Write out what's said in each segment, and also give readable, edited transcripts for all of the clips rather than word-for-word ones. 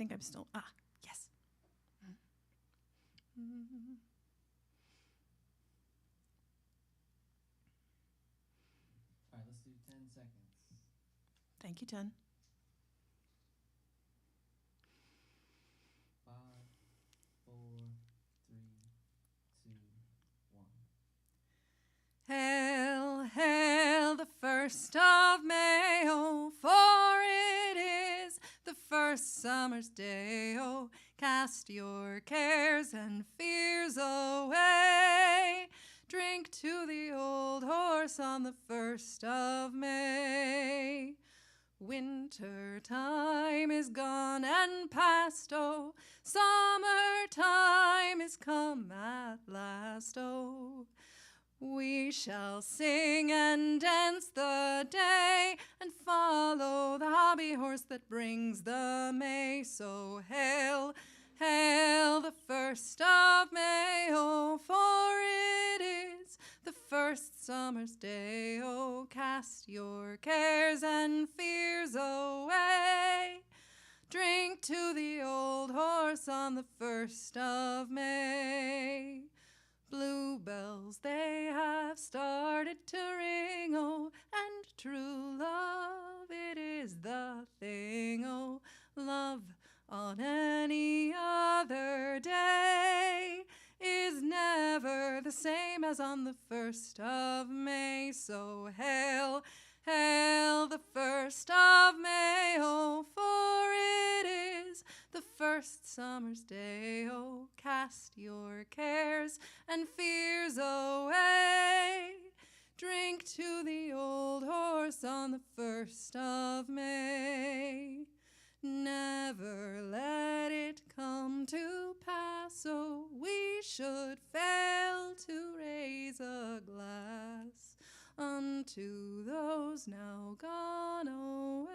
think I'm still, yes. All right, let's do 10 seconds. Thank you, 10. 5, 4, 3, 2, 1. Hail, hail the 1st of May, oh, for it is the first summer's day, oh, cast your cares and fears away. Drink to the old horse on the 1st of May. Winter time is gone and past, oh, summer time is come at last, oh. We shall sing and dance the day and follow the hobby horse that brings the May. So hail, hail the 1st of May, oh, for it is the first summer's day, oh, cast your cares and fears away. Drink to the old horse on the 1st of May. Bluebells they have started to ring, oh, and true love, it is the thing, oh, love on any other day is never the same as on the 1st of May. So hail, hail the 1st of May, oh, for it is the first summer's day, oh, cast your cares and fears away. Drink to the old horse on the 1st of May. Never let it come to pass, oh, we should fail to raise a glass unto those now gone away,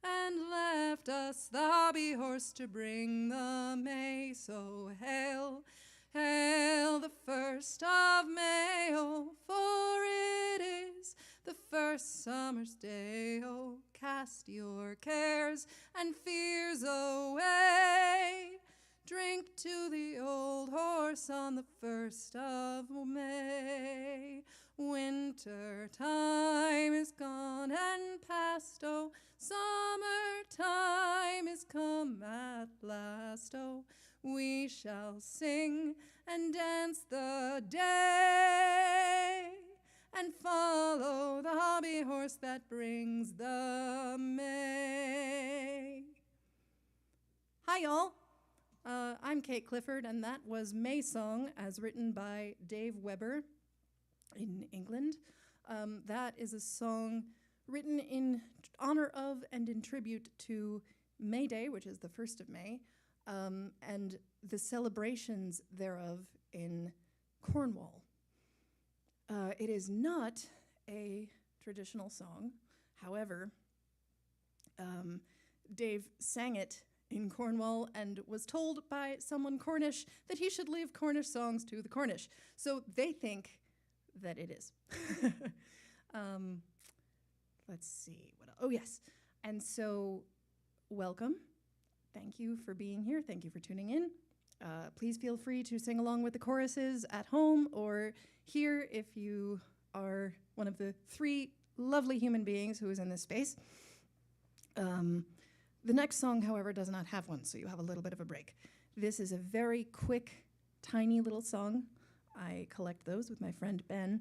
and left us the hobby horse to bring the May. So hail, hail the 1st of May, oh, for it is the first summer's day, oh, cast your cares and fears away. Drink to the old horse on the 1st of May. Winter time is gone and past, oh, summer time is come at last, oh, we shall sing and dance the day and follow the hobby horse that brings the May. Hi, y'all. I'm Kate Clifford, and that was May Song as written by Dave Weber in England. That is a song written in honor of and in tribute to May Day, which is the 1st of May, and the celebrations thereof in Cornwall. It is not a traditional song. However, Dave sang it in Cornwall and was told by someone Cornish that he should leave Cornish songs to the Cornish. So they think that it is. Let's see. Oh, yes. And so, welcome. Thank you for being here. Thank you for tuning in. Please feel free to sing along with the choruses at home or here if you are one of the 3 lovely human beings who is in this space. The next song, however, does not have one, so you have a little bit of a break. This is a very quick, tiny little song. I collect those with my friend Ben.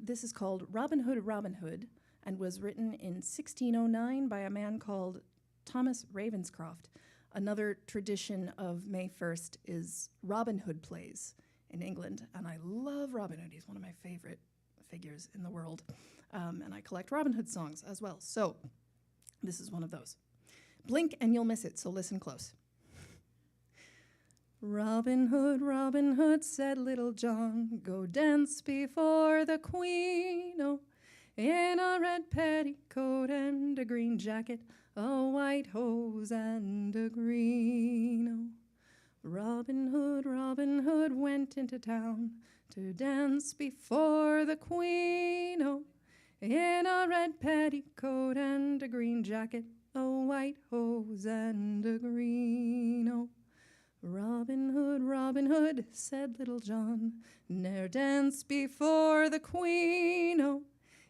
This is called Robin Hood, Robin Hood, and was written in 1609 by a man called Thomas Ravenscroft. Another tradition of May 1st is Robin Hood plays in England, and I love Robin Hood. He's one of my favorite figures in the world, and I collect Robin Hood songs as well. So this is one of those. Blink and you'll miss it, so listen close. Robin Hood, said Little John, go dance before the Queen, oh, in a red petticoat and a green jacket, a white hose and a green, oh. Robin Hood went into town to dance before the Queen, oh, in a red petticoat and a green jacket, a white hose and a green, oh. Robin Hood, said Little John, ne'er danced before the Queen, oh,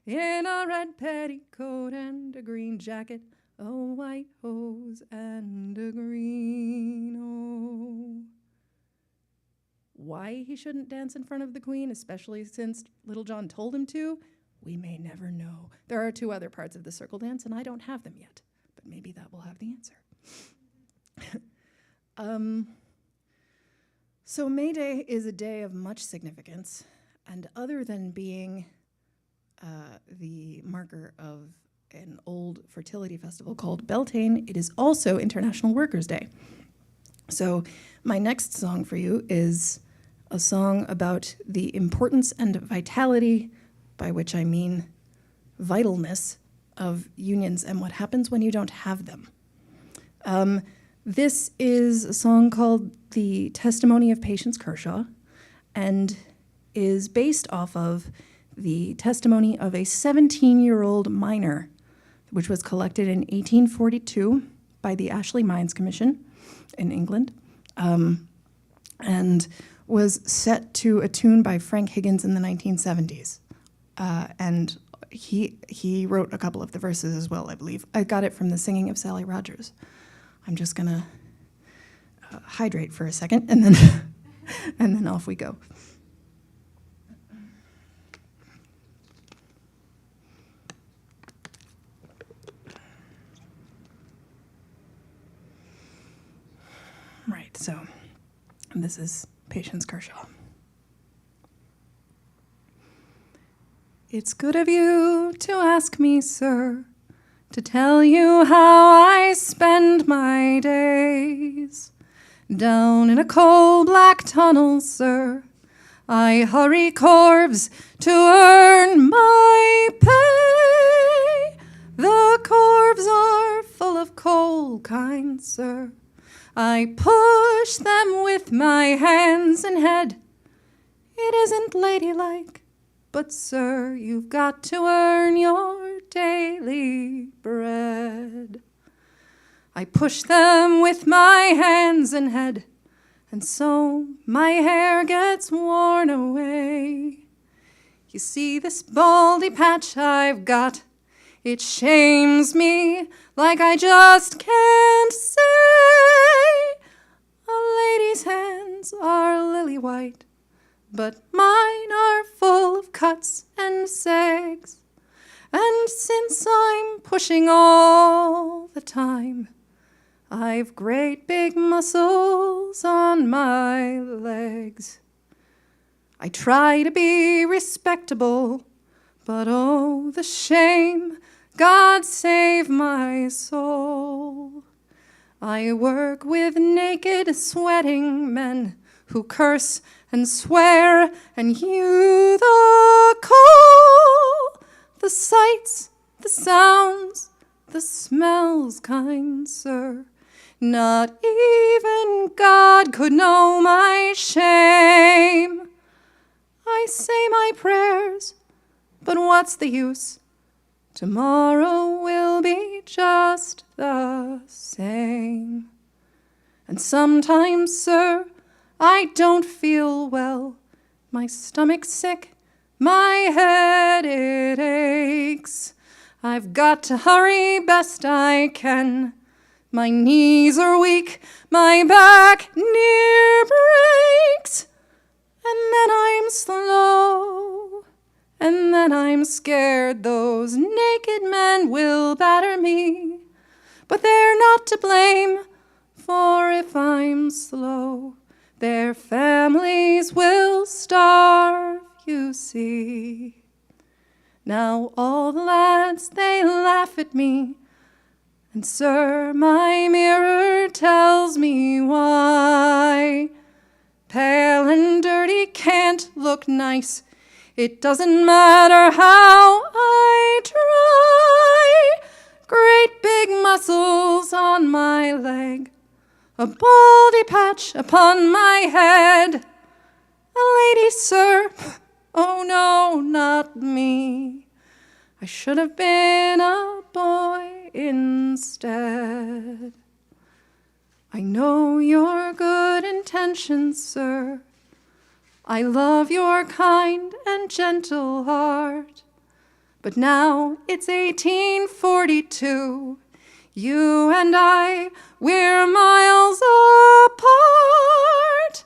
in a red petticoat and a green jacket, a white hose and a green, oh. Why he shouldn't dance in front of the Queen, especially since Little John told him to, we may never know. There are 2 other parts of the circle dance, and I don't have them yet, but maybe that will have the answer. So May Day is a day of much significance, and other than being the marker of an old fertility festival called Beltane, it is also International Workers' Day. So my next song for you is a song about the importance and vitality, by which I mean vitalness, of unions and what happens when you don't have them. This is a song called The Testimony of Patience Kershaw, and is based off of the testimony of a 17-year-old miner, which was collected in 1842 by the Ashley Mines Commission in England, and was set to a tune by Frank Higgins in the 1970s. And he wrote a couple of the verses as well, I believe. I got it from the singing of Sally Rogers. I'm just gonna hydrate for a second, and then and then off we go. Right, so this is Patience Kershaw. It's good of you to ask me, sir, to tell you how I spend my days. Down in a coal black tunnel, sir, I hurry corves to earn my pay. The corves are full of coal, kind sir. I push them with my hands and head. It isn't ladylike, but sir, you've got to earn your daily bread. I push them with my hands and head, and so my hair gets worn away. You see this baldy patch I've got, it shames me like I just can't say. A lady's hands are lily white, but mine are full of cuts and sags. And since I'm pushing all the time, I've great big muscles on my legs. I try to be respectable, but oh, the shame, God save my soul. I work with naked, sweating men who curse and swear and hew the coal. The sights, the sounds, the smells, kind sir. Not even God could know my shame. I say my prayers, but what's the use? Tomorrow will be just the same. And sometimes, sir, I don't feel well. My stomach's sick, my head it aches. I've got to hurry best I can. My knees are weak, my back near breaks. And then I'm slow, and then I'm scared those naked men will batter me. But they're not to blame, for if I'm slow, their families will starve, you see. Now all the lads, they laugh at me, and sir, my mirror tells me why. Pale and dirty can't look nice. It doesn't matter how I try. Great big muscles on my leg, a baldy patch upon my head. A lady, sir, oh no, not me. I should have been a boy instead. I know your good intentions, sir. I love your kind and gentle heart. But now it's 1842. You and I, we're miles apart.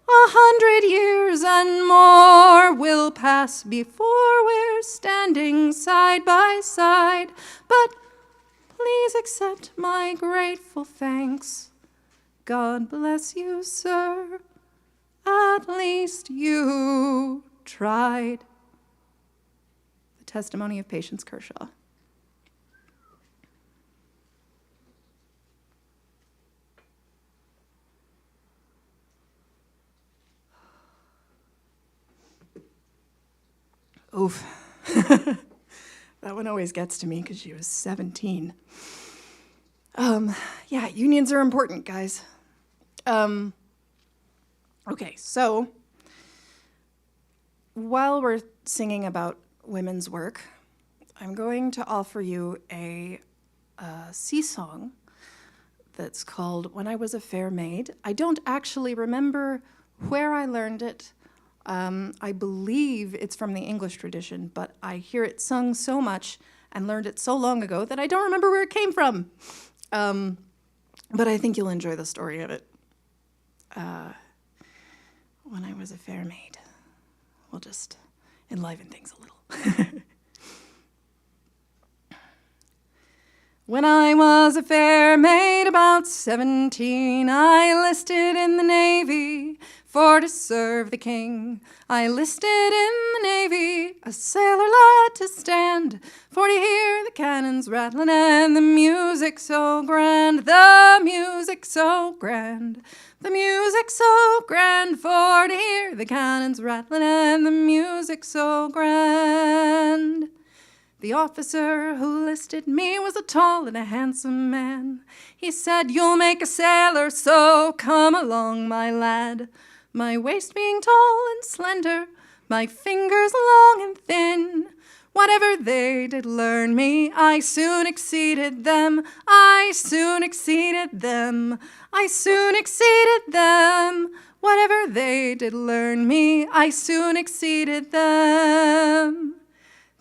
100 years and more will pass before we're standing side by side. But please accept my grateful thanks. God bless you, sir. At least you tried. The testimony of Patience Kershaw. Oof. That one always gets to me because she was 17. Yeah, unions are important, guys. Okay, so while we're singing about women's work, I'm going to offer you a sea song that's called When I Was a Fair Maid. I don't actually remember where I learned it. I believe it's from the English tradition, but I hear it sung so much and learned it so long ago that I don't remember where it came from. But I think you'll enjoy the story of it. When I was a fair maid. We'll just enliven things a little. When I was a fair maid, about 17, I listed in the Navy for to serve the king. I listed in the Navy, a sailor lad to stand, for to hear the cannons rattling and the music so grand, the music so grand, the music so grand, for to hear the cannons rattling and the music so grand. The officer who listed me was a tall and a handsome man. He said, "You'll make a sailor, so come along, my lad." My waist being tall and slender, my fingers long and thin, whatever they did learn me, I soon exceeded them. I soon exceeded them. I soon exceeded them. Whatever they did learn me, I soon exceeded them.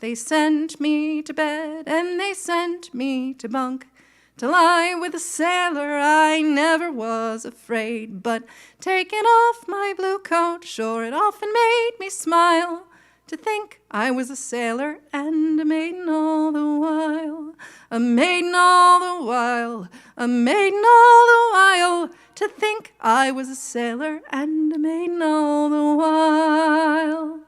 They sent me to bed and they sent me to bunk. To lie with a sailor I never was afraid, but taking off my blue coat, sure it often made me smile to think I was a sailor and a maiden all the while. A maiden all the while, a maiden all the while, to think I was a sailor and a maiden all the while.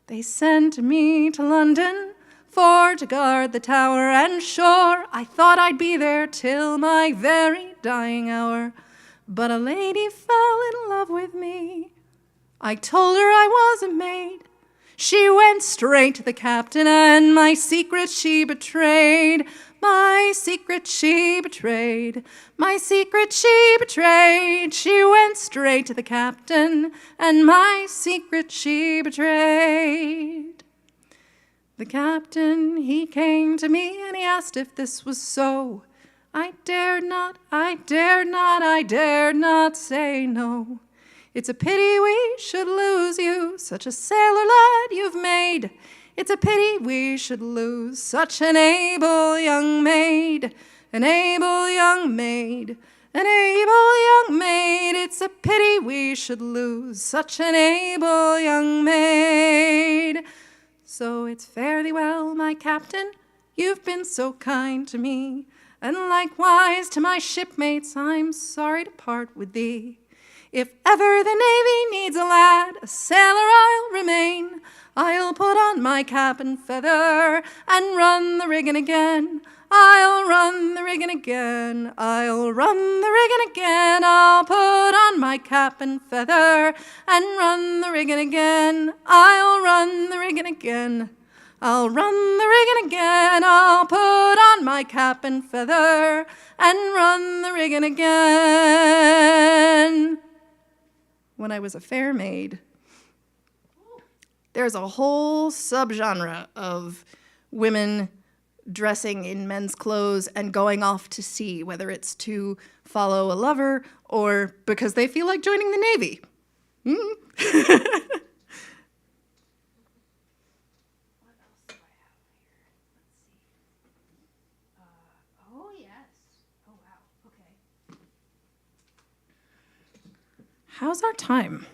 They sent me to London for to guard the tower, and sure I thought I'd be there till my very dying hour. But a lady fell in love with me. I told her I was a maid. She went straight to the captain, and my secret she betrayed. My secret she betrayed. My secret she betrayed. She went straight to the captain, and my secret she betrayed. The captain, he came to me, and he asked if this was so. I dared not say no. It's a pity we should lose you, such a sailor lad you've made. It's a pity we should lose such an able young maid, an able young maid, an able young maid. It's a pity we should lose such an able young maid. So it's fare thee well, my captain, you've been so kind to me, and likewise to my shipmates I'm sorry to part with thee. If ever the Navy needs a lad, a sailor I'll remain. I'll put on my cap and feather and run the rigging again. I'll run the rigging again. I'll run the rigging again. I'll put on my cap and feather and run the rigging again. I'll run the rigging again. I'll run the rigging again. I'll put on my cap and feather and run the rigging again. When I was a fair maid, there's a whole subgenre of women dressing in men's clothes and going off to sea, whether it's to follow a lover or because they feel like joining the Navy. What else do I have here? Let's see. Oh, yes. Oh, wow. Okay. How's our time?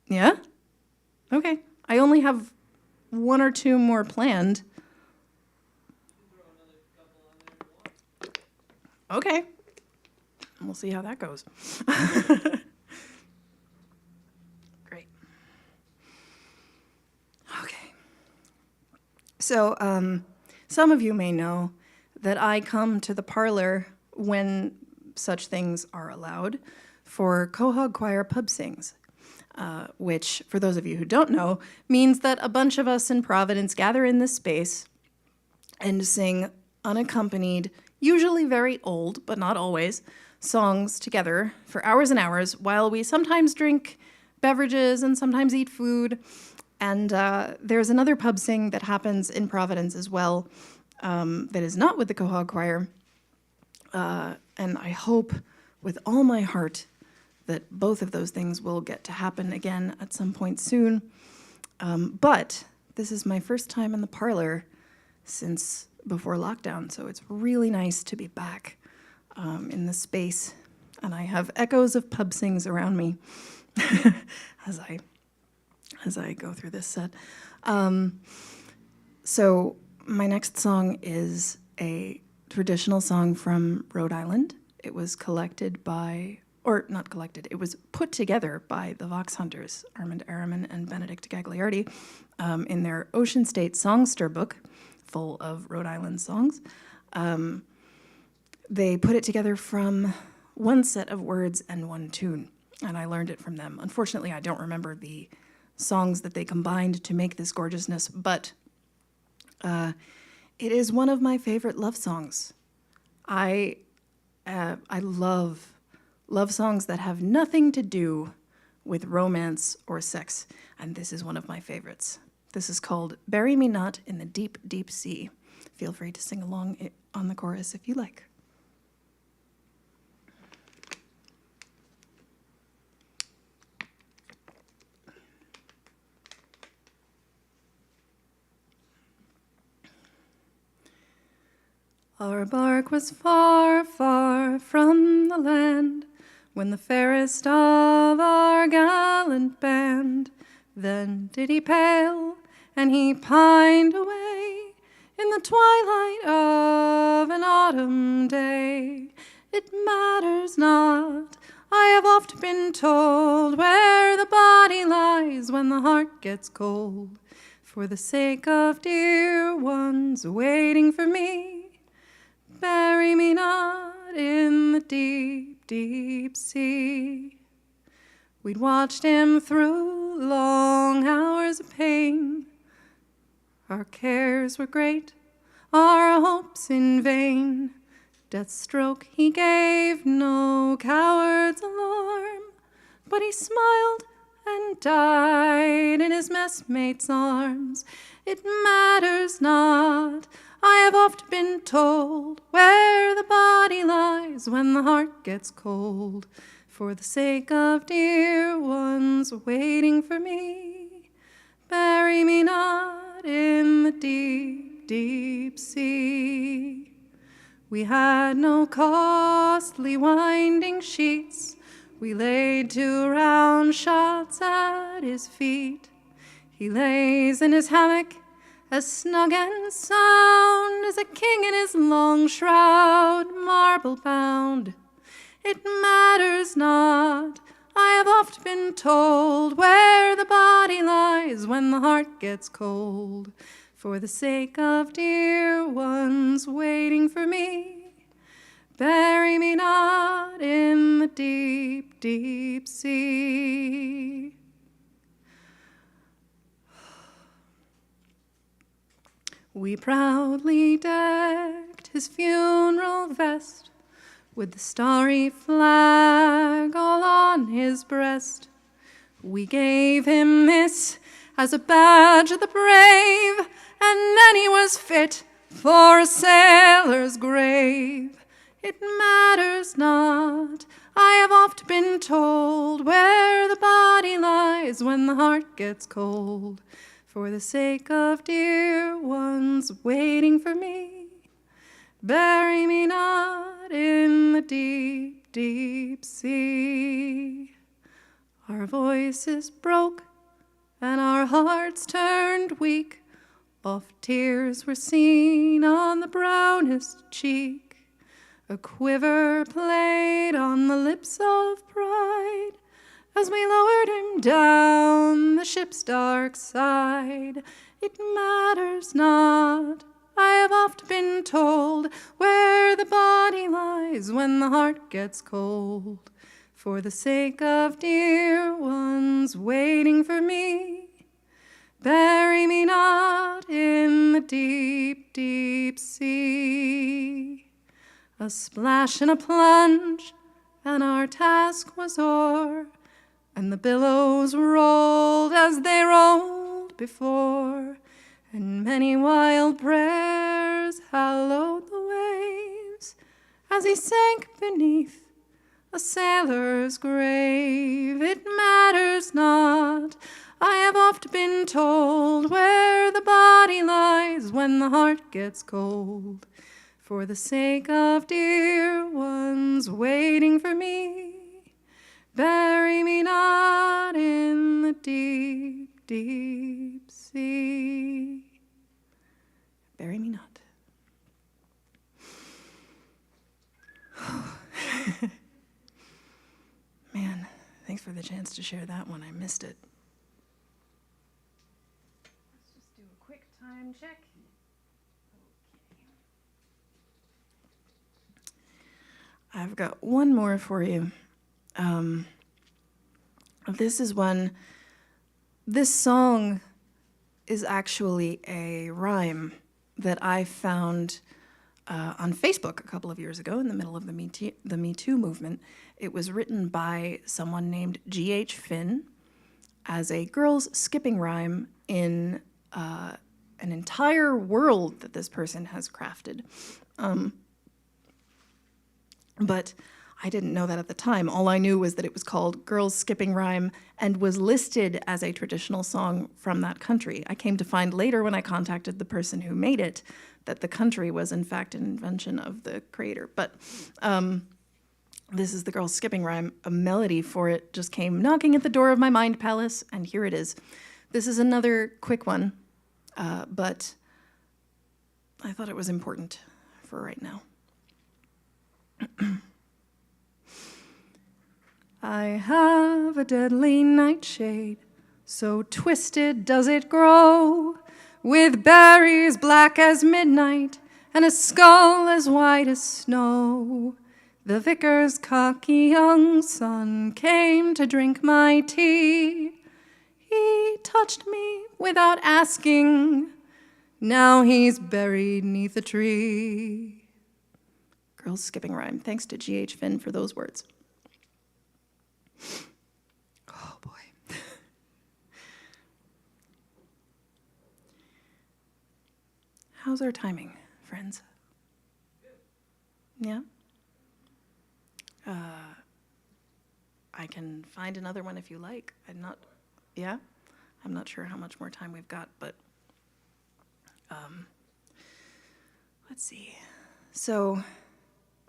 Yeah? Okay. I only have 1 or 2 more planned. Okay. We'll see how that goes. Great. Okay. So, some of you may know that I come to the parlor when such things are allowed for Quahog Choir pub sings, which, for those of you who don't know, means that a bunch of us in Providence gather in this space and sing unaccompanied, usually very old, but not always, songs together for hours and hours while we sometimes drink beverages and sometimes eat food. And there's another pub sing that happens in Providence as well that is not with the Quahog Choir. And I hope with all my heart that both of those things will get to happen again at some point soon. But this is my first time in the parlor since before lockdown, so it's really nice to be back in the space. And I have echoes of pub sings around me as I go through this set. So my next song is a traditional song from Rhode Island. It was collected by, or not collected, it was put together by the Vox Hunters, Armand Araman and Benedict Gagliardi, in their Ocean State Songster book, full of Rhode Island songs. They put it together from one set of words and one tune, and I learned it from them. Unfortunately, I don't remember the songs that they combined to make this gorgeousness, but it is one of my favorite love songs. I love songs that have nothing to do with romance or sex, and this is one of my favorites. This is called Bury Me Not in the Deep, Deep Sea. Feel free to sing along on the chorus if you like. Our bark was far, far from the land when the fairest of our gallant band then did he pale, and he pined away in the twilight of an autumn day. It matters not, I have oft been told, where the body lies when the heart gets cold. For the sake of dear ones waiting for me, bury me not in the deep, deep sea. We'd watched him through long hours of pain. Our cares were great, our hopes in vain. Death's stroke he gave no coward's alarm, but he smiled and died in his messmate's arms. It matters not, I have oft been told, where the body lies when the heart gets cold. For the sake of dear ones waiting for me, bury me not in the deep, deep sea. We had no costly winding sheets, we laid 2 round shots at his feet. He lays in his hammock as snug and sound as a king in his long shroud, marble bound. It matters not, I have oft been told, where the body lies when the heart gets cold. For the sake of dear ones waiting for me, bury me not in the deep, deep sea. We proudly decked his funeral vest with the starry flag all on his breast. We gave him this as a badge of the brave, and then he was fit for a sailor's grave. It matters not, I have oft been told, where the body lies when the heart gets cold. For the sake of dear ones waiting for me, bury me not in the deep, deep sea. Our voices broke and our hearts turned weak. Oft tears were seen on the brownest cheek. A quiver played on the lips of pride as we lowered him down the ship's dark side. It matters not, I have oft been told, where the body lies when the heart gets cold. For the sake of dear ones waiting for me, bury me not in the deep, deep sea. A splash and a plunge, and our task was o'er, and the billows rolled as they rolled before, and many wild prayers hallowed the waves as he sank beneath a sailor's grave. It matters not, I have oft been told, where the body lies when the heart gets cold. For the sake of dear ones waiting for me, bury me not in the deep, deep sea. Bury me not. Man, thanks for the chance to share that one. I missed it. Let's just do a quick time check. I've got one more for you. This is one. This song is actually a rhyme that I found on Facebook a couple of years ago in the middle of the Me Too movement. It was written by someone named G.H. Finn as a girls' skipping rhyme in an entire world that this person has crafted. But I didn't know that at the time. All I knew was that it was called Girls Skipping Rhyme and was listed as a traditional song from that country. I came to find later when I contacted the person who made it that the country was in fact an invention of the creator. But this is the Girls Skipping Rhyme. A melody for it just came knocking at the door of my mind palace, and here it is. This is another quick one, but I thought it was important for right now. I have a deadly nightshade, so twisted does it grow, with berries black as midnight and a skull as white as snow. The vicar's cocky young son came to drink my tea. He touched me without asking, now he's buried 'neath a tree. Girls Skipping Rhyme. Thanks to G.H. Finn for those words. Oh, boy. How's our timing, friends? Yeah? I can find another one if you like. I'm not sure how much more time we've got, but let's see. So,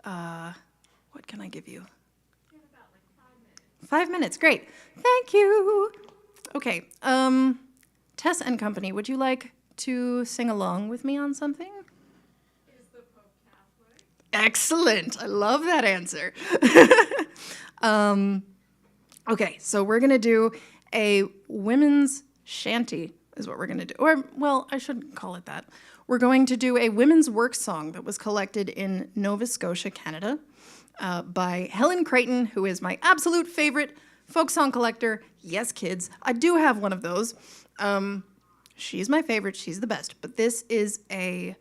what can I give you? We have about like 5 minutes. 5 minutes, great. Thank you. Okay, Tess and Company, would you like to sing along with me on something? Is the Pope Catholic? Excellent, I love that answer. Okay, so we're gonna do a women's shanty is what we're gonna do. Or, well, I shouldn't call it that. We're going to do a women's work song that was collected in Nova Scotia, Canada, by Helen Creighton, who is my absolute favorite folk song collector. Yes, kids, I do have one of those. She's my favorite, she's the best. But this is a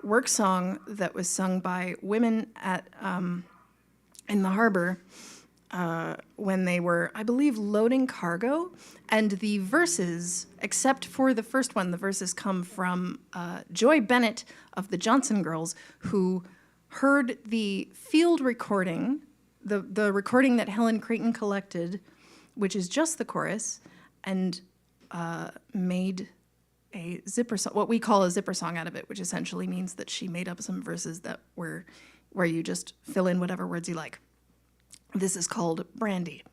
work song that was sung by women at in the harbor when they were, I believe, loading cargo. And the verses, except for the first one, the verses come from Joy Bennett of the Johnson Girls, who heard the field recording, the recording that Helen Creighton collected, which is just the chorus, and made a zipper song, what we call a zipper song out of it, which essentially means that she made up some verses that were where you just fill in whatever words you like. This is called Brandy.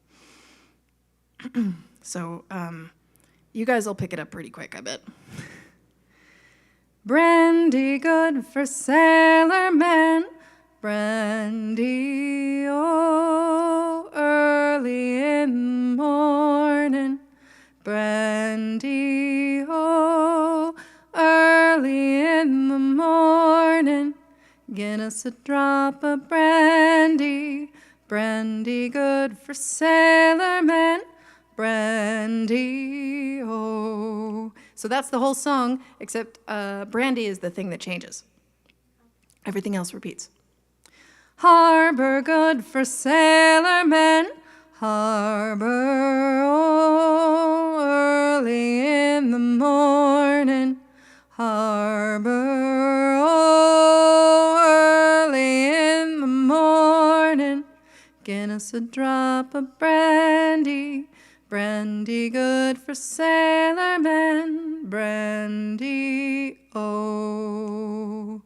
So you guys will pick it up pretty quick, I bet. Brandy good for sailor men, brandy, oh, early in the morning, brandy, oh, early in the morning, get us a drop of brandy, brandy good for sailor men, brandy, oh. So that's the whole song, except brandy is the thing that changes. Everything else repeats. Harbor good for sailor men, harbor, oh, early in the morning, harbor, oh, early in the morning, get us a drop of brandy, brandy good for sailor men, brandy, oh.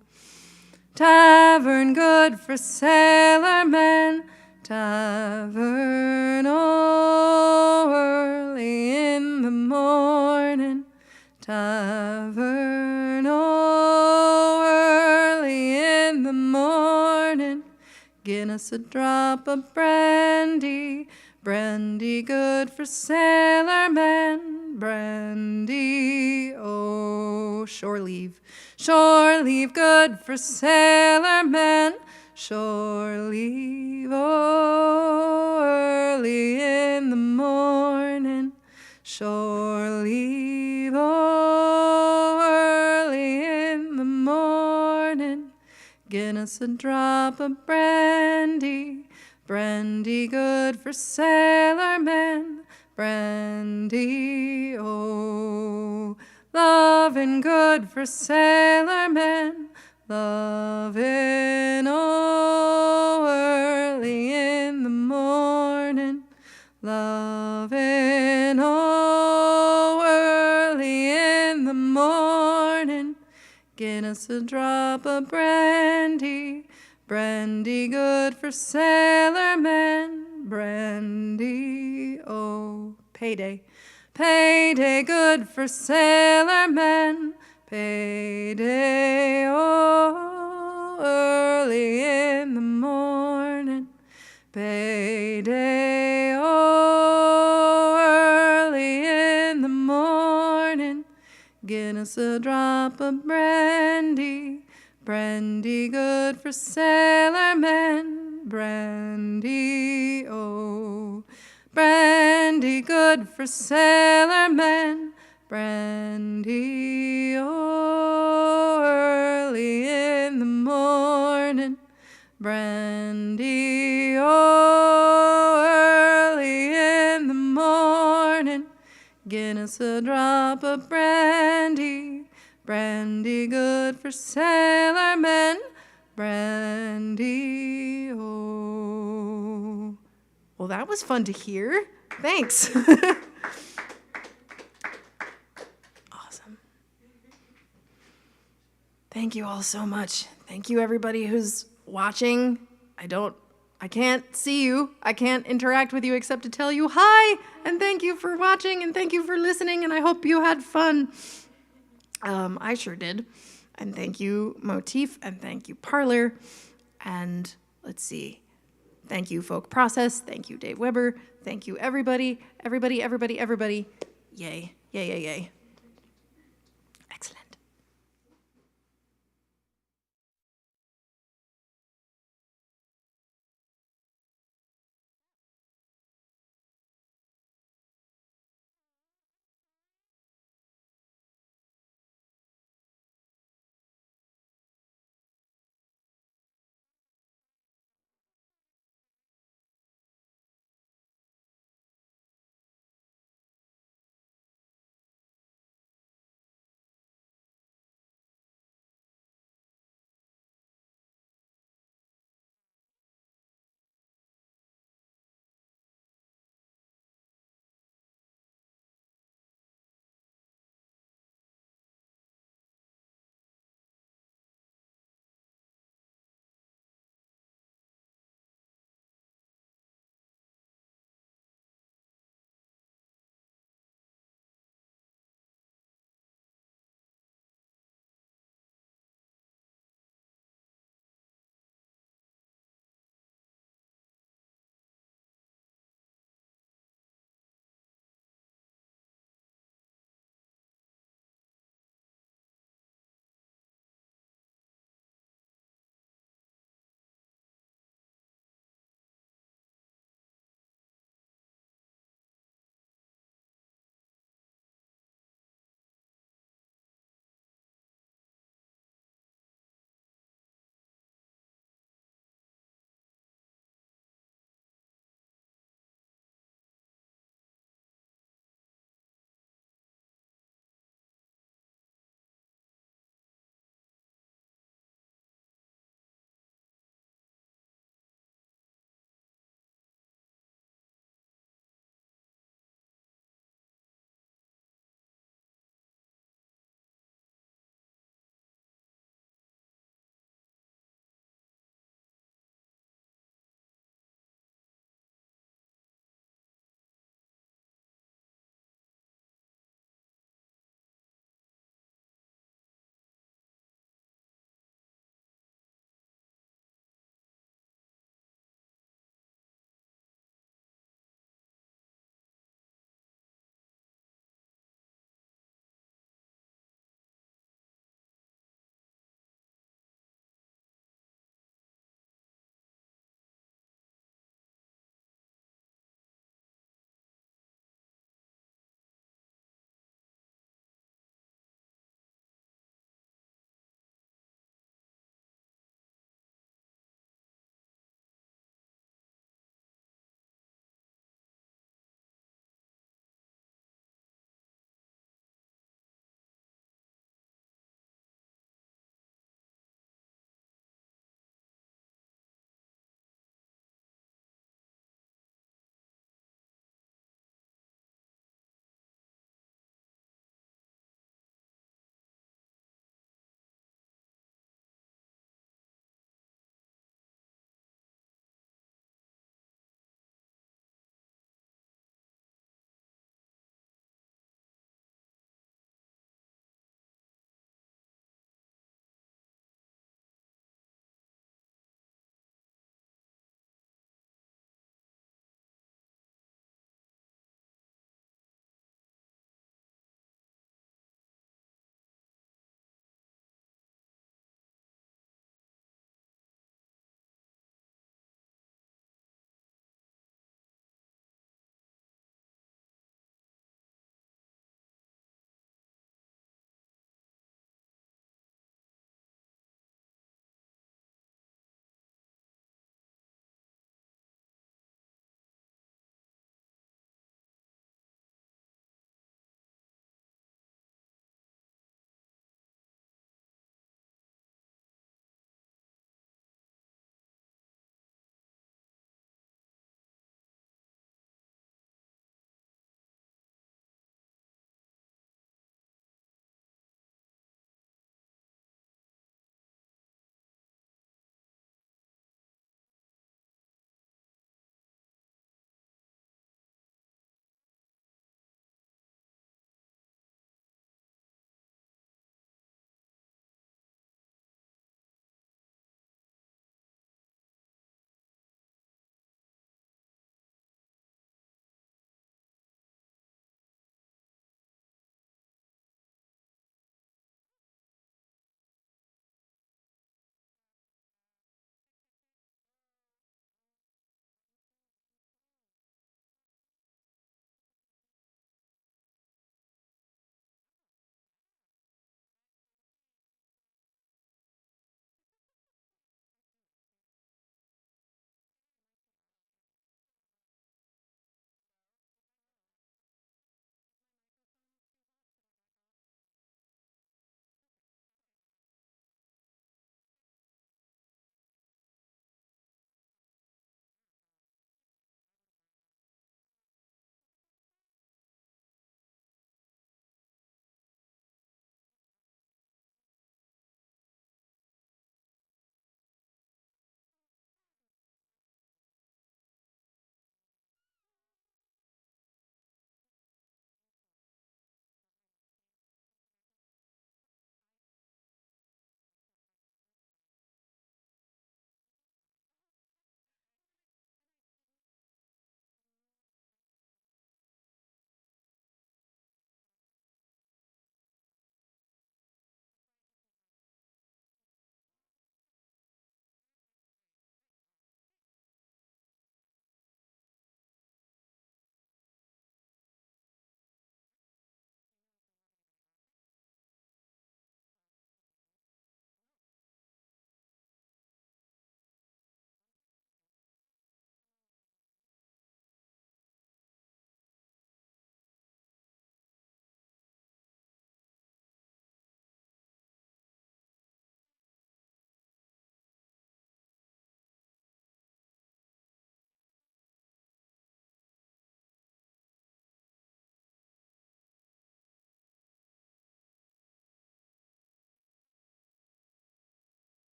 Tavern good for sailor men, tavern, oh, early in the morning, tavern, oh, early in the morning, get us a drop of brandy, brandy good for sailor men, brandy, oh. Shore leave good for sailor men, shore leave, oh, early in the morning, shore leave, oh, early in the morning, get us a drop of brandy, brandy good for sailor men, brandy, oh. Lovin' good for sailor men, lovin', oh, early in the morning, lovin', oh, early in the morning, get us a drop of brandy, brandy good for sailor men, brandy, oh. Payday. Payday good for sailor men, payday, oh, early in the morning, payday, oh, early in the morning, get us a drop of brandy, brandy good for sailor men, brandy, oh. Brandy good for sailor men, brandy, oh, early in the morning, brandy, oh, early in the morning, get us a drop of brandy, brandy good for sailor men, brandy, oh. Well, that was fun to hear. Thanks. Awesome. Thank you all so much. Thank you, everybody who's watching. I can't see you. I can't interact with you except to tell you hi, and thank you for watching, and thank you for listening, and I hope you had fun. I sure did. And thank you, Motif, and thank you, Parlour, and let's see. Thank you, Folk Process. Thank you, Dave Weber. Thank you, everybody. Everybody. Yay. Yay. Excellent.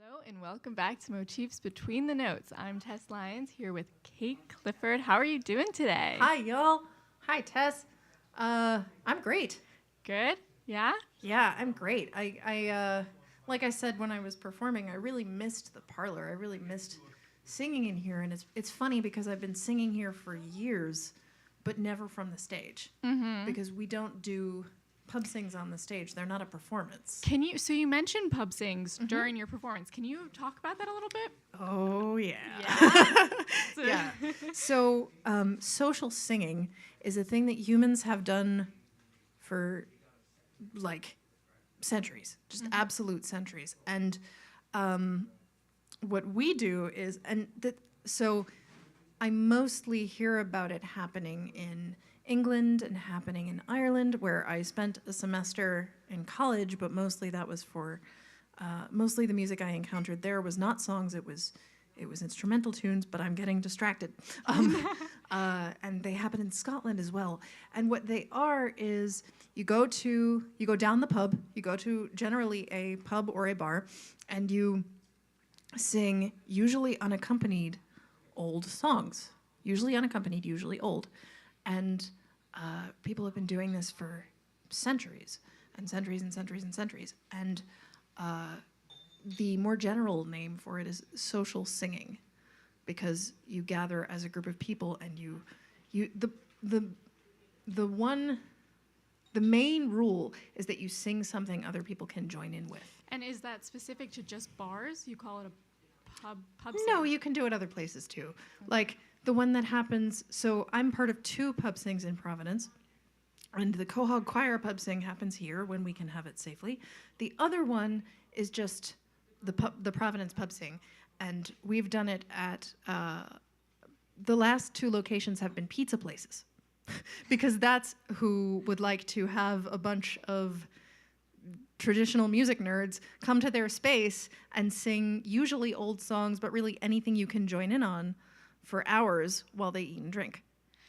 Hello and welcome back to Motifs Between the Notes. I'm Tess Lyons here with Kate Clifford. How are you doing today? Hi, y'all. Hi, Tess. I'm great. Good? Yeah? Yeah, I'm great. I like I said when I was performing, I really missed the parlor. I really missed singing in here, and it's funny because I've been singing here for years, but never from the stage because we don't do pub sings on the stage. They're not a performance. So you mentioned pub sings during your performance. Can you talk about that a little bit? Oh, yeah. Yeah? Yeah. So social singing is a thing that humans have done for like centuries, just absolute centuries. And what we do is, so I mostly hear about it happening in England and happening in Ireland, where I spent a semester in college, but mostly that was for, mostly the music I encountered there was not songs, it was instrumental tunes, but I'm getting distracted. And they happen in Scotland as well. And what they are is you go down the pub, you go to generally a pub or a bar, and you sing usually unaccompanied old songs, usually unaccompanied, usually old. And people have been doing this for centuries and centuries and centuries and centuries. And the more general name for it is social singing, because you gather as a group of people and the main rule is that you sing something other people can join in with. And is that specific to just bars? You call it a pub No, sing? you can do it other places too. Like the one that happens, so I'm part of 2 pub sings in Providence, and the Quahog Choir pub sing happens here when we can have it safely. The other one is just the Providence pub sing, and we've done it at, the last 2 locations have been pizza places, because that's who would like to have a bunch of traditional music nerds come to their space and sing usually old songs, but really anything you can join in on for hours while they eat and drink.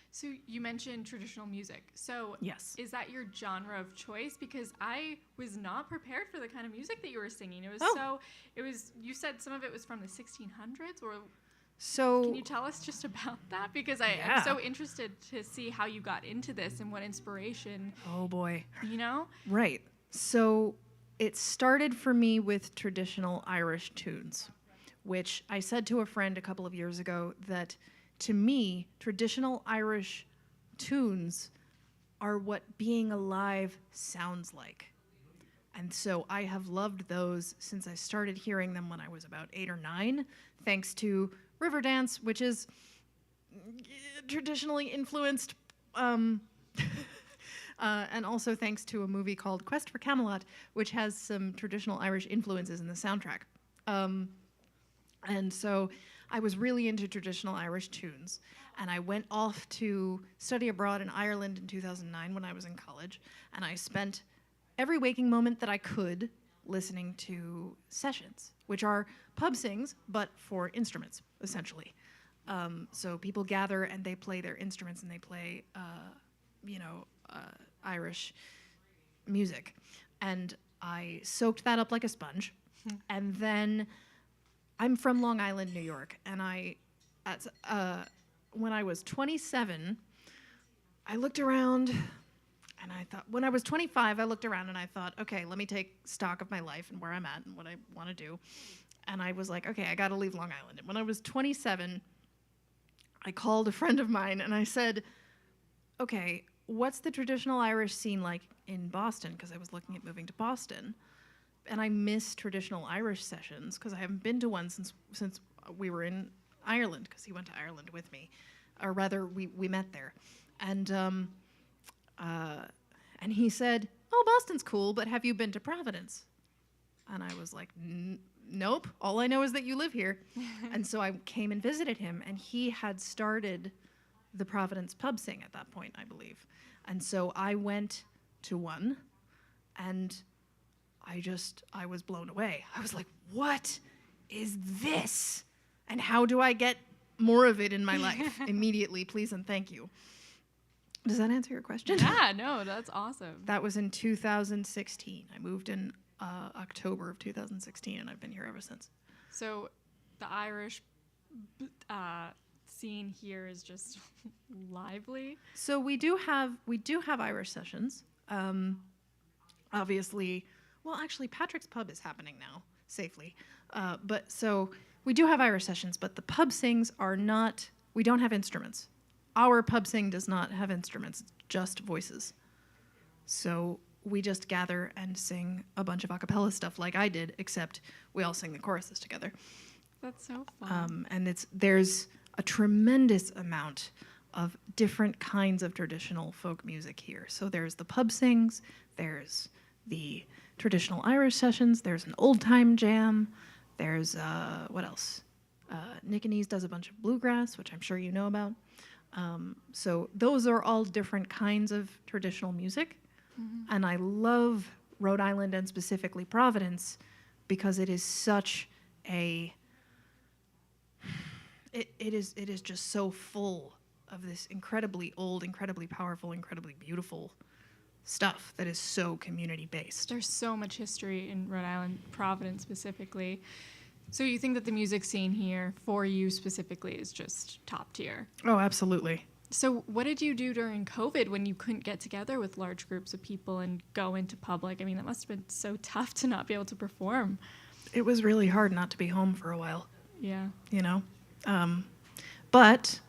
So you mentioned traditional music. So Yes. is that your genre of choice? Because I was not prepared for the kind of music that you were singing. You said some of it was from the 1600s, or So can you tell us just about that? Because I'm Yeah. so interested to see how you got into this and what inspiration, oh boy. Right. So it started for me with traditional Irish tunes, which I said to a friend a couple of years ago that to me, traditional Irish tunes are what being alive sounds like. And so I have loved those since I started hearing them when I was about 8 or 9, thanks to Riverdance, which is traditionally influenced, and also thanks to a movie called Quest for Camelot, which has some traditional Irish influences in the soundtrack. And so I was really into traditional Irish tunes, and I went off to study abroad in Ireland in 2009 when I was in college, and I spent every waking moment that I could listening to sessions, which are pub sings, but for instruments, essentially. So people gather and they play their instruments and they play, Irish music. And I soaked that up like a sponge. And then I'm from Long Island, New York, and when I was 27, I looked around and I thought, when I was 25, I looked around and I thought, okay, let me take stock of my life and where I'm at and what I want to do. And I was like, okay, I got to leave Long Island. And when I was 27, I called a friend of mine and I said, okay, what's the traditional Irish scene like in Boston? Because I was looking at moving to Boston. And I miss traditional Irish sessions because I haven't been to one since we were in Ireland, because he went to Ireland with me. Or rather, we met there. And he said, oh, Boston's cool, but have you been to Providence? And I was like, nope. All I know is that you live here. And so I came and visited him, and he had started the Providence pub sing at that point, I believe. And so I went to one, and I was blown away. I was like, what is this? And how do I get more of it in my life? Immediately, please and thank you. Does that answer your question? Yeah, no, that's awesome. That was in 2016. I moved in October of 2016, and I've been here ever since. So the Irish scene here is just lively. So we do have Irish sessions. Obviously, well, actually, Patrick's Pub is happening now safely. But so we do have Irish sessions, but the pub sings are not. We don't have instruments. Our pub sing does not have instruments, just voices. So we just gather and sing a bunch of a cappella stuff like I did, except we all sing the choruses together. That's so fun. And there's a tremendous amount of different kinds of traditional folk music here. So there's the pub sings, there's the traditional Irish sessions, there's an old time jam, there's what else? Nick and Ease does a bunch of bluegrass, which I'm sure you know about. So those are all different kinds of traditional music. Mm-hmm. And I love Rhode Island and specifically Providence because it is such a it is just so full of this incredibly old, incredibly powerful, incredibly beautiful stuff that is so community based. There's so much history in Rhode Island, Providence specifically. So you think that the music scene here for you specifically is just top tier? Oh, absolutely. So what did you do during COVID when you couldn't get together with large groups of people and go into public? I mean, that must have been so tough to not be able to perform. It was really hard not to be home for a while. Yeah. You know? But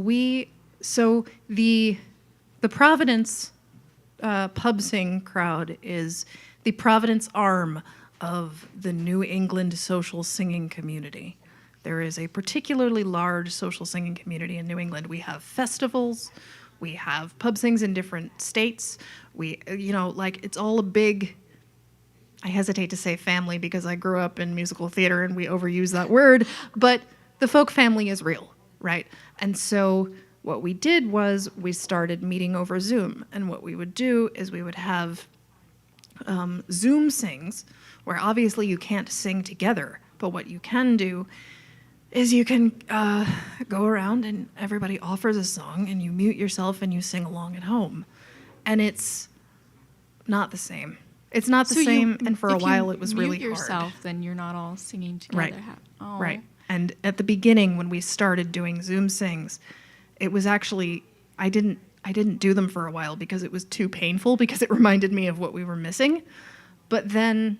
the Providence pub sing crowd is the Providence arm of the New England social singing community. There is a particularly large social singing community in New England. We have festivals, we have pub sings in different states. It's all a big, I hesitate to say family because I grew up in musical theater and we overuse that word, but the folk family is real, right? And so what we did was we started meeting over Zoom. And what we would do is we would have Zoom sings, where obviously you can't sing together, but what you can do is you can go around and everybody offers a song and you mute yourself and you sing along at home. And it's not the same. It's not the same, and for a while it was really hard. If you mute yourself, then you're not all singing together. Right. Oh. Right. And at the beginning, when we started doing Zoom sings, it was actually, I didn't do them for a while because it was too painful because it reminded me of what we were missing. But then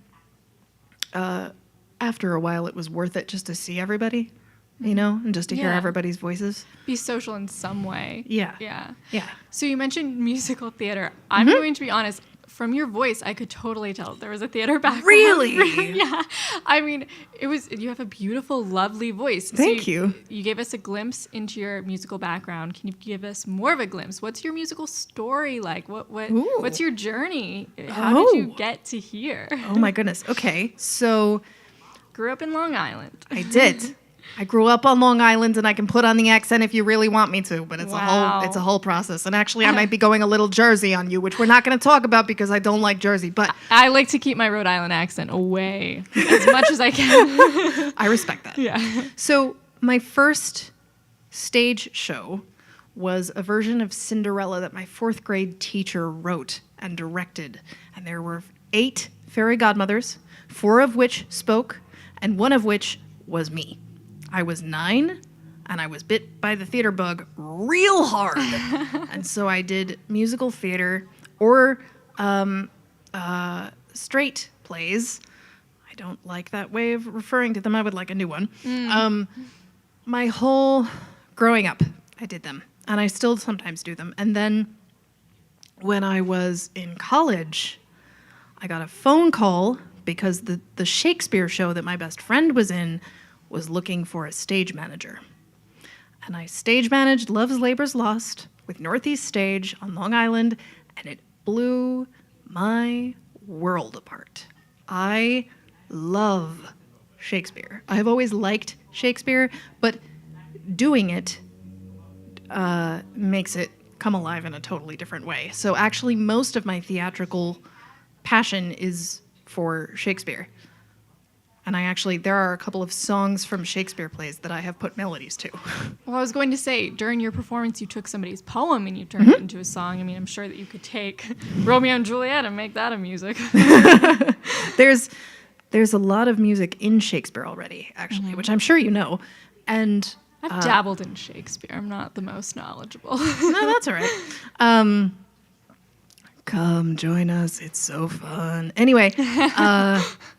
after a while, it was worth it just to see everybody, you know, and just to hear everybody's voices. Be social in some way. Yeah. Yeah. Yeah. So you mentioned musical theater. I'm going to be honest. From your voice, I could totally tell there was a theater background. Really? Yeah. I mean, you have a beautiful, lovely voice. Thank you. You gave us a glimpse into your musical background. Can you give us more of a glimpse? What's your musical story like? What's your journey? How did you get to here? Oh my goodness. Okay. So grew up in Long Island. I did. I grew up on Long Island, and I can put on the accent if you really want me to, but it's a whole process. And actually, I might be going a little Jersey on you, which we're not going to talk about because I don't like Jersey. But I like to keep my Rhode Island accent away as much as I can. I respect that. Yeah. So my first stage show was a version of Cinderella that my 4th grade teacher wrote and directed, and there were 8 fairy godmothers, 4 of which spoke, and 1 of which was me. I was 9, and I was bit by the theater bug real hard. And so I did musical theater or straight plays. I don't like that way of referring to them. I would like a new one. My whole growing up, I did them, and I still sometimes do them. And then when I was in college, I got a phone call because the Shakespeare show that my best friend was in was looking for a stage manager. And I stage managed Love's Labor's Lost with Northeast Stage on Long Island, and it blew my world apart. I love Shakespeare. I've always liked Shakespeare, but doing it makes it come alive in a totally different way. So actually, most of my theatrical passion is for Shakespeare. And there are a couple of songs from Shakespeare plays that I have put melodies to. Well, I was going to say, during your performance, you took somebody's poem and you turned it into a song. I mean, I'm sure that you could take Romeo and Juliet and make that a music. there's a lot of music in Shakespeare already, actually, which I'm sure you know. And I've dabbled in Shakespeare. I'm not the most knowledgeable. no, that's all right. Come join us. It's so fun. Anyway,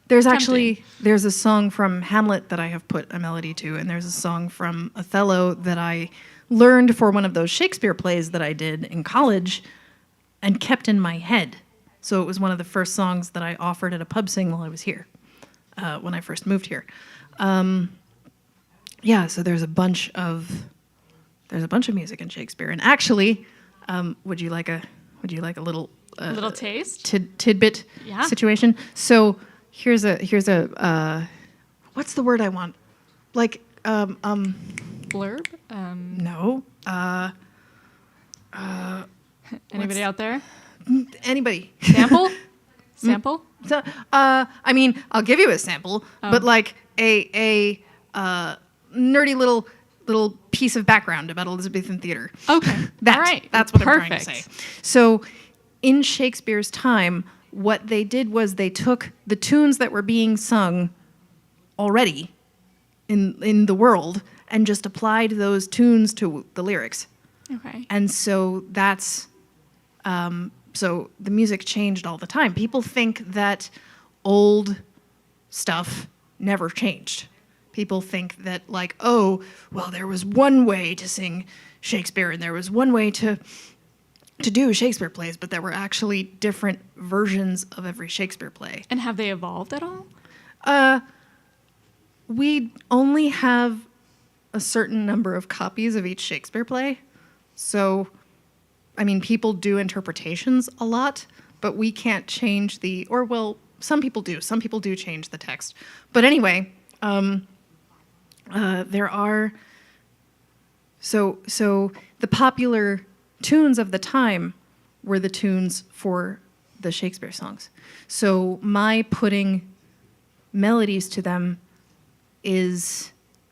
there's a song from Hamlet that I have put a melody to, and there's a song from Othello that I learned for one of those Shakespeare plays that I did in college and kept in my head. So it was one of the first songs that I offered at a pub sing while I was here, when I first moved here. So there's a bunch of music in Shakespeare. And actually, would you like a little little taste tidbit Yeah. situation? So here's a what's the word I want? Like blurb. no. Anybody out there? Anybody. Sample. Sample. So, I mean, I'll give you a sample, but like a nerdy little piece of background about Elizabethan theater. Okay. That's, All right. That's what Perfect. I'm trying to say. So, in Shakespeare's time, what they did was they took the tunes that were being sung already in the world and just applied those tunes to the lyrics. Okay. And so that's so the music changed all the time. People think that old stuff never changed. People think that like, oh, well, there was one way to sing Shakespeare and there was one way to do Shakespeare plays, but there were actually different versions of every Shakespeare play. And have they evolved at all? We only have a certain number of copies of each Shakespeare play. So, I mean, people do interpretations a lot, but we can't change some people do. Some people do change the text. But anyway, there are... So the popular tunes of the time were the tunes for the Shakespeare songs. So my putting melodies to them is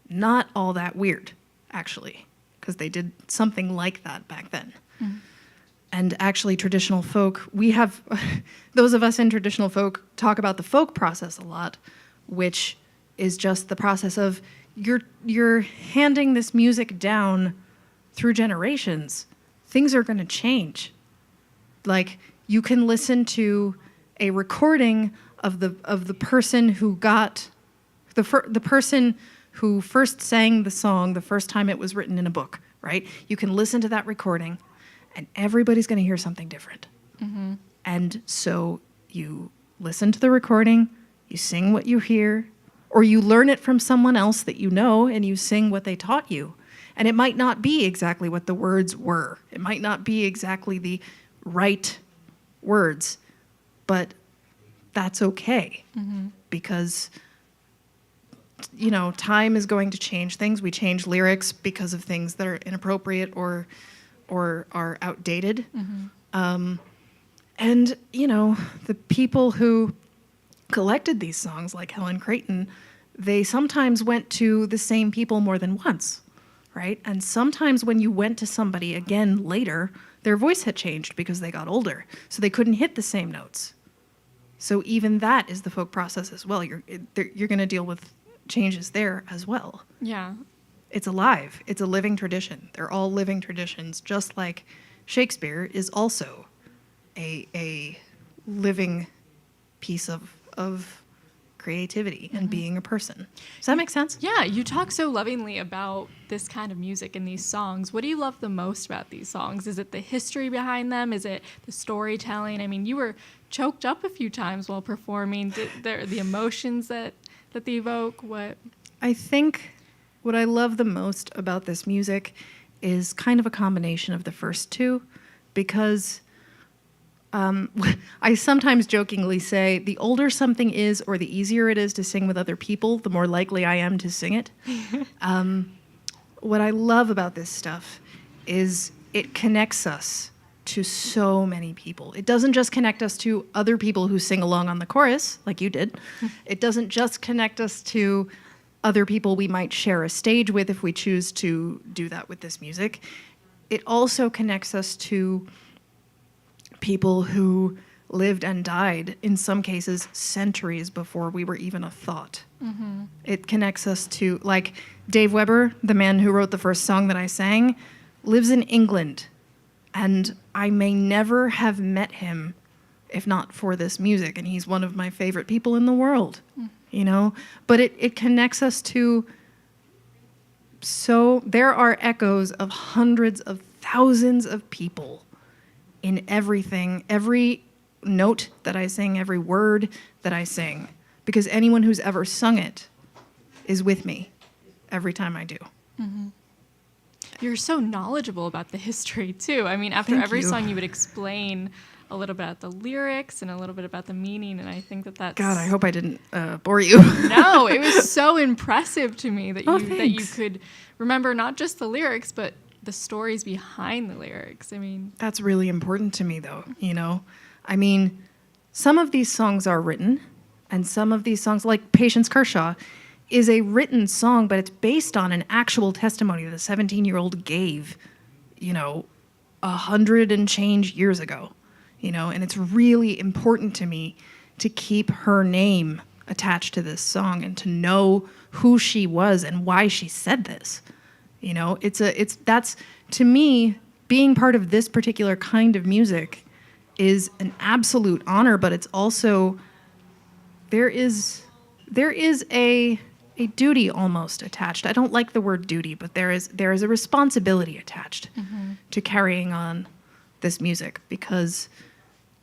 not all that weird, actually, because they did something like that back then. Mm. And actually, traditional folk, we have, those of us in traditional folk talk about the folk process a lot, which is just the process of you're handing this music down through generations. Things are going to change. Like, you can listen to a recording of the person who got, the person who first sang the song the first time it was written in a book, right? You can listen to that recording, and everybody's going to hear something different. Mm-hmm. And so you listen to the recording, you sing what you hear, or you learn it from someone else that you know, and you sing what they taught you. And it might not be exactly what the words were. It might not be exactly the right words, but that's okay. Mm-hmm. Because, you know, time is going to change things. We change lyrics because of things that are inappropriate or are outdated. Mm-hmm. And, you know, the people who collected these songs, like Helen Creighton, they sometimes went to the same people more than once, right? And sometimes when you went to somebody again later, their voice had changed because they got older, so they couldn't hit the same notes. So even that is the folk process as well. You're going to deal with changes there as well. Yeah. It's alive. It's a living tradition. They're all living traditions, just like Shakespeare is also a living piece of creativity and being a person. Does that make sense? Yeah, you talk so lovingly about this kind of music and these songs. What do you love the most about these songs? Is it the history behind them? Is it the storytelling? I mean, you were choked up a few times while performing. The emotions that they evoke? What? I think what I love the most about this music is kind of a combination of the first two, because I sometimes jokingly say the older something is or the easier it is to sing with other people, the more likely I am to sing it. What I love about this stuff is it connects us to so many people. It doesn't just connect us to other people who sing along on the chorus, like you did. It doesn't just connect us to other people we might share a stage with if we choose to do that with this music. It also connects us to people who lived and died, in some cases, centuries before we were even a thought. It connects us to, like, Dave Weber, the man who wrote the first song that I sang, lives in England. And I may never have met him if not for this music. And he's one of my favorite people in the world, you know? But it connects us to, so there are echoes of hundreds of thousands of people in everything, every note that I sing, every word that I sing, because anyone who's ever sung it is with me every time I do. You're so knowledgeable about the history, too. I mean, after Thank every you. song, you would explain a little bit about the lyrics and a little bit about the meaning, and I think that's... God, I hope I didn't bore you. No, it was so impressive to me that Oh, that you thanks. could remember not just the lyrics, but the stories behind the lyrics. I mean... That's really important to me, though, you know? I mean, some of these songs are written, and some of these songs, like Patience Kershaw, is a written song, but it's based on an actual testimony that a 17-year-old gave, you know, 100 and change years ago, you know? And it's really important to me to keep her name attached to this song and to know who she was and why she said this. You know, that's, to me, being part of this particular kind of music is an absolute honor, but it's also, there is a duty almost attached. I don't like the word duty, but there is a responsibility attached to carrying on this music, because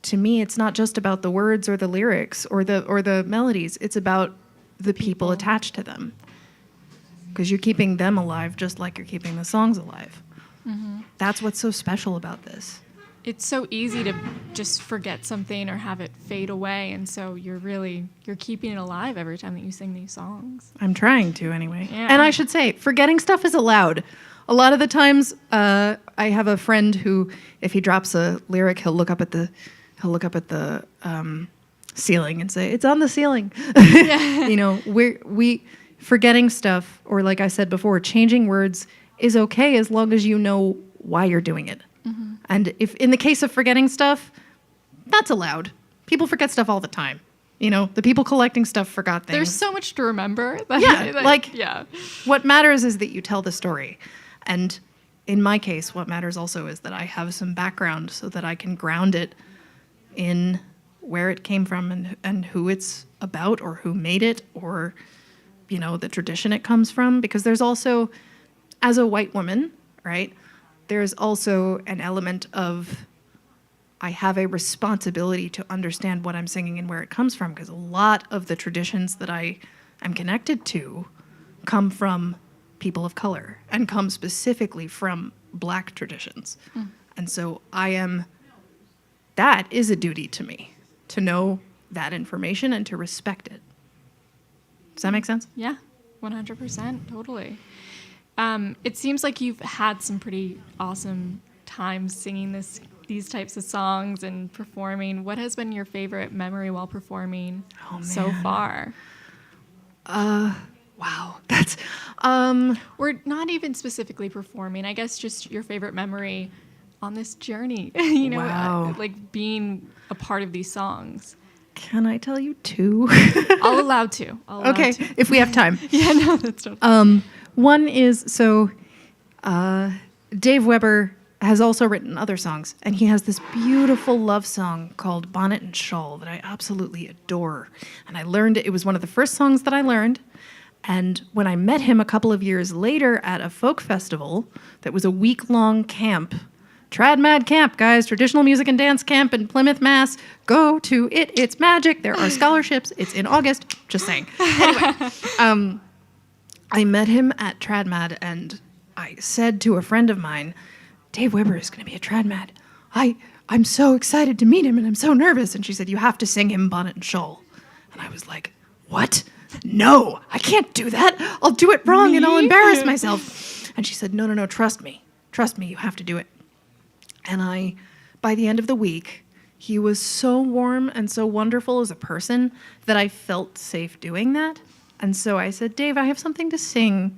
to me it's not just about the words or the lyrics or the melodies, it's about the people attached to them. Because you're keeping them alive just like you're keeping the songs alive. That's what's so special about this. It's so easy to just forget something or have it fade away, and so you're keeping it alive every time that you sing these songs. I'm trying to, anyway. Yeah. And I should say, forgetting stuff is allowed. A lot of the times, I have a friend who, if he drops a lyric, he'll look up at the ceiling and say, "It's on the ceiling." You know, we forgetting stuff, or like I said before, changing words is okay as long as you know why you're doing it. And if in the case of forgetting stuff, that's allowed. People forget stuff all the time. You know, the people collecting stuff forgot things. There's so much to remember. Yeah, what matters is that you tell the story. And in my case, what matters also is that I have some background so that I can ground it in where it came from and who it's about or who made it, or, you know, the tradition it comes from. Because there's also, as a white woman, right, there's also an element of, I have a responsibility to understand what I'm singing and where it comes from, because a lot of the traditions that I am connected to come from people of color and come specifically from Black traditions. And so that is a duty to me, to know that information and to respect it. Does that make sense? Yeah, 100%, totally. It seems like you've had some pretty awesome times singing these types of songs and performing. What has been your favorite memory while performing so far? Wow, that's Or not even specifically performing, I guess just your favorite memory on this journey, you know, Wow. like being a part of these songs. Can I tell you two? I'll allow two. Okay, if we have time. Yeah, no, that's totally. One is, Dave Weber has also written other songs, and he has this beautiful love song called Bonnet and Shawl that I absolutely adore. And I learned it was one of the first songs that I learned. And when I met him a couple of years later at a folk festival that was a week-long camp, Trad Mad Camp, guys, traditional music and dance camp in Plymouth, Mass. Go to it. It's magic. There are scholarships. It's in August. Just saying. Anyway, I met him at Trad Mad, and I said to a friend of mine, Dave Weber is going to be at Trad Mad. I'm so excited to meet him, and I'm so nervous. And she said, you have to sing him Bonnet and Shawl. And I was like, what? No, I can't do that. I'll do it wrong, and I'll embarrass myself. And she said, no, trust me. Trust me, you have to do it. And by the end of the week, he was so warm and so wonderful as a person that I felt safe doing that. And so I said, Dave, I have something to sing.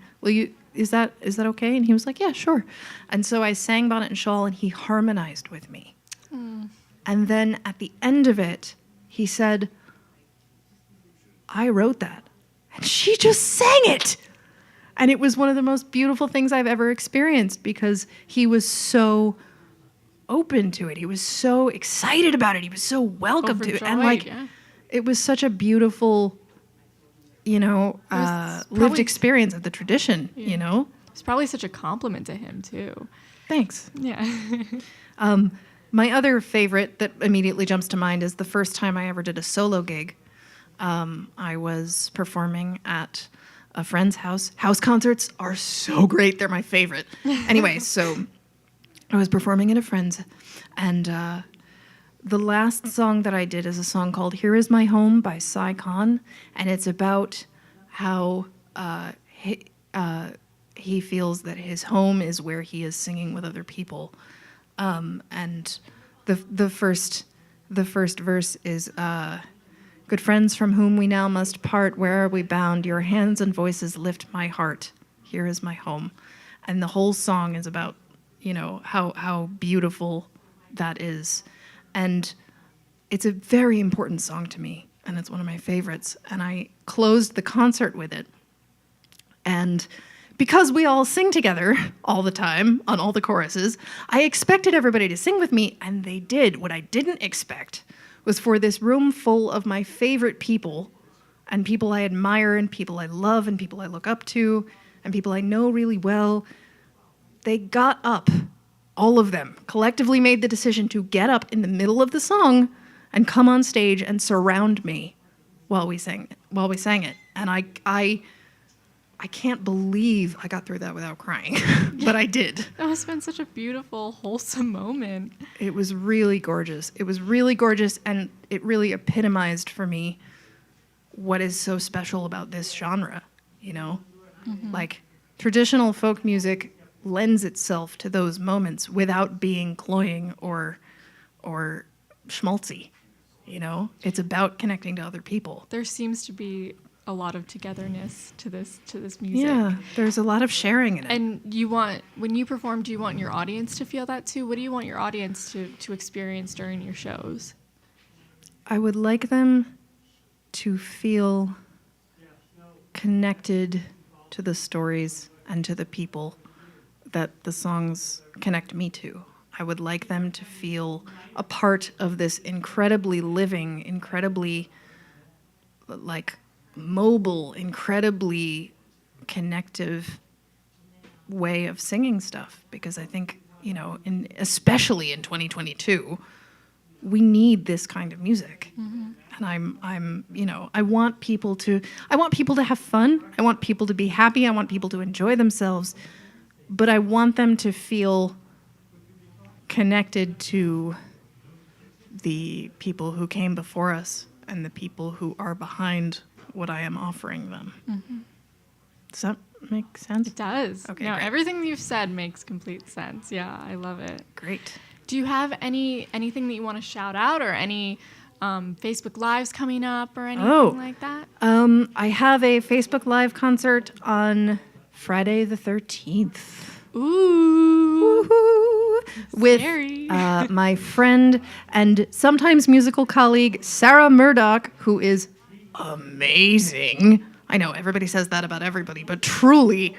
Is that okay? And he was like, yeah, sure. And so I sang Bonnet and Shawl, and he harmonized with me. And then at the end of it, he said, I wrote that. And she just sang it. And it was one of the most beautiful things I've ever experienced because he was so open to it. He was so excited about it. He was so welcome to it. And like, it was such a beautiful, lived experience of the tradition, It's probably such a compliment to him too. Thanks. Yeah. My other favorite that immediately jumps to mind is the first time I ever did a solo gig. I was performing at a friend's house. House concerts are so great. They're my favorite. Anyway, so I was performing at a friend's, and the last song that I did is a song called Here Is My Home by Cy Khan, and it's about how he feels that his home is where he is singing with other people. And the first verse is, good friends from whom we now must part, where are we bound? Your hands and voices lift my heart. Here is my home. And the whole song is about, how beautiful that is. And it's a very important song to me, and it's one of my favorites. And I closed the concert with it. And because we all sing together all the time on all the choruses, I expected everybody to sing with me, and they did. What I didn't expect was for this room full of my favorite people, and people I admire, and people I love, and people I look up to, and people I know really well. They got up, all of them, collectively made the decision to get up in the middle of the song and come on stage and surround me while we sang it. And I can't believe I got through that without crying, but I did. That must have been such a beautiful, wholesome moment. It was really gorgeous. It was really gorgeous, and it really epitomized for me what is so special about this genre, Like, traditional folk music lends itself to those moments without being cloying or schmaltzy, It's about connecting to other people. There seems to be a lot of togetherness to this music. Yeah, there's a lot of sharing in it. And when you perform, do you want your audience to feel that too? What do you want your audience to experience during your shows? I would like them to feel connected to the stories and to the people that the songs connect me to. I would like them to feel a part of this incredibly living, incredibly mobile, incredibly connective way of singing stuff, because I think, especially in 2022, we need this kind of music. Mm-hmm. And I want people to have fun. I want people to be happy. I want people to enjoy themselves, but I want them to feel connected to the people who came before us and the people who are behind what I am offering them. Mm-hmm. Does that make sense? It does. Okay. No, great. everything you've said makes complete sense. Yeah, I love it. Great. Do you have anything that you want to shout out, or any Facebook Lives coming up, or anything like that? I have a Facebook Live concert on Friday the 13th. Ooh. Woo-hoo. With my friend and sometimes musical colleague, Sarah Murdoch, who is amazing. I know everybody says that about everybody, but truly,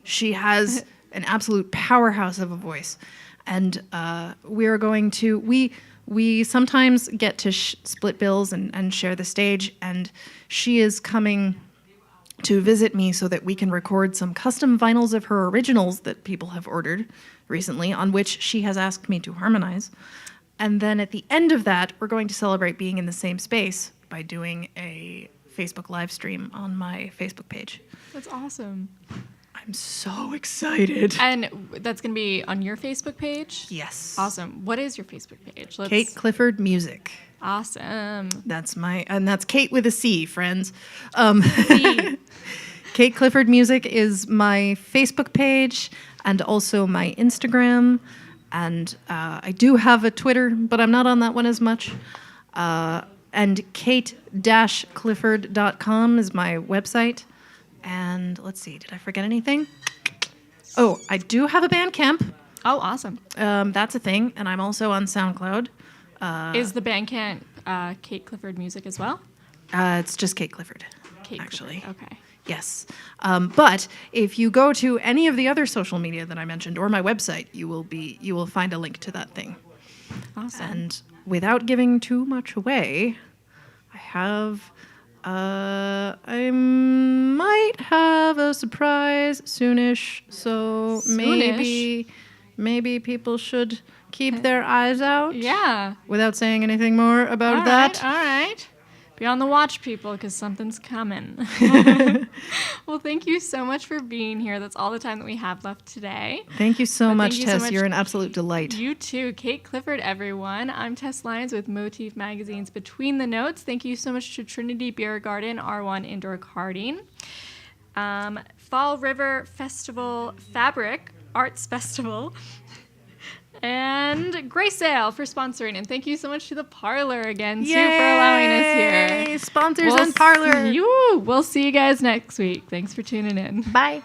she has an absolute powerhouse of a voice. And we are going to, we sometimes get to split bills and share the stage, and she is coming to visit me so that we can record some custom vinyls of her originals that people have ordered recently, on which she has asked me to harmonize. And then at the end of that, we're going to celebrate being in the same space by doing a Facebook live stream on my Facebook page. That's awesome. I'm so excited. And that's going to be on your Facebook page? Yes. Awesome. What is your Facebook page? Kate Clifford Music. Awesome. That's Kate with a C, friends. Kate Clifford Music is my Facebook page and also my Instagram. And I do have a Twitter, but I'm not on that one as much. And kate-clifford.com is my website. And let's see, did I forget anything? Oh, I do have a Bandcamp. Oh, awesome. That's a thing, and I'm also on SoundCloud. Is the Bandcamp Kate Clifford music as well? It's just Kate Clifford, Kate actually. Clifford, okay. Yes. But if you go to any of the other social media that I mentioned or my website, you will find a link to that thing. Awesome. And without giving too much away, I might have a surprise soonish. So maybe people should keep their eyes out. Yeah. Without saying anything more about that. All right. Be on the watch, people, because something's coming. Well, thank you so much for being here. That's all the time that we have left today. Thank you so much, thank you so Tess. much. You're an absolute delight. You too. Kate Clifford, everyone. I'm Tess Lyons with Motif Magazine's Between the Notes. Thank you so much to Trinity Beer Garden, R1 Indoor Karting, Fall River Festival Fabric Arts Festival, and Grey Sale for sponsoring. And thank you so much to the Parlour again, too, for allowing us here. Sponsors and Parlour. We'll see you guys next week. Thanks for tuning in. Bye.